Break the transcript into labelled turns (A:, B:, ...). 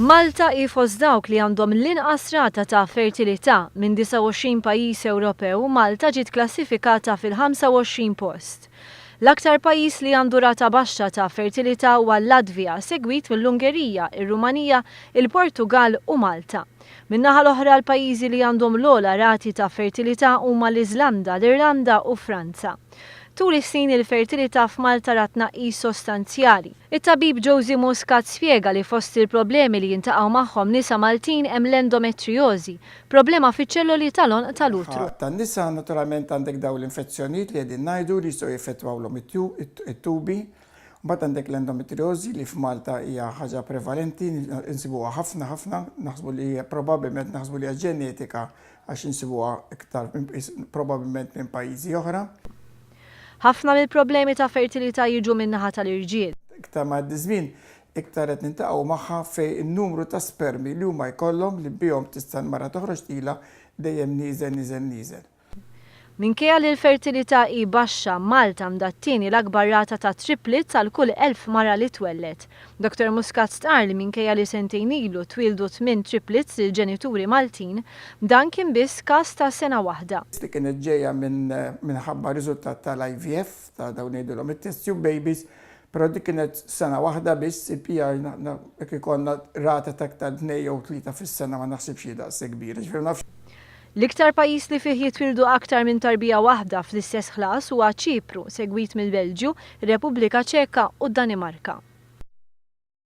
A: Malta hi fost dawk li għandhom l-inqas rata ta' fertilità minn 29 pajjiż Ewropew. Malta ġiet klassifikata fil-25 post. L-aktar pajjiż li għandu rata baxxa ta' fertilità huwa l-Latvja, segwit mill-Ungerija, ir-Rumanija, il-Portugal u Malta. Min-naħa l-oħra l-pajjiżi li għandhom l-ogħla rati ta' fertilità huma l-Iżlanda, l-Irlanda u Franza. Tul is-sin il-fertilità f'Malta rat tnaqqis sostanzjali. It-tabib Josie Muscat spjega li fost il-problemi li jintaqgħu magħhom nisa Maltin hemm l-endometriosi, problema fiċ-ċelloli tal-onq tal-utru.
B: Tan-nisa naturalment għandek daw l-infezzjonijiet li qegħdin ngħidu li jistgħu jiffettwawlhom it-tubi. Mbagħad għandek l-endometriosi li f'Malta hija ħaġa prevalenti, insibuha ħafna, naħsbu li probabbilment naħsbu li hija ġenetika għax insibuha iktar probabbilment minn pajjiżi oħra.
A: Ħafna mill-problemi ta' fertilità jiġu min-naħa tal-irġiel.
B: Iktar ma' żmien iktar qed nintaqgħu magħha fejn in-numru ta' spermi li huma jkollhom li bihom tista' mara toħroġ ilha dejjem nieżel. Minkejja
A: li l-fertilità hi baxxa, Malta għandha t-tieni l-ikbar rata ta' triplets għal kull 1000 mara li twellet. Dr. Muscat stqarr li minkejja li sentejn ilu twildu 8 triplets lill-ġenituri Maltin, dan kien biss każ ta' sena waħda.
B: Kienet ġejja minħabba riżultat tal-IVF ta' dawn ngħidulhom it-test tube babies, però dik kienet sena waħda biss il-PR jekk ikollna rata ta' aktar 2 jew 3 fis-sena ma naħsibx daqs kbir.
A: L-iktar pajjiż li fih jitwildu aktar minn tarbija waħda fl-istess ħlas huwa Ċipru, segwit mill-Belġju, ir-Repubblika Ċeka u d-Danimarka.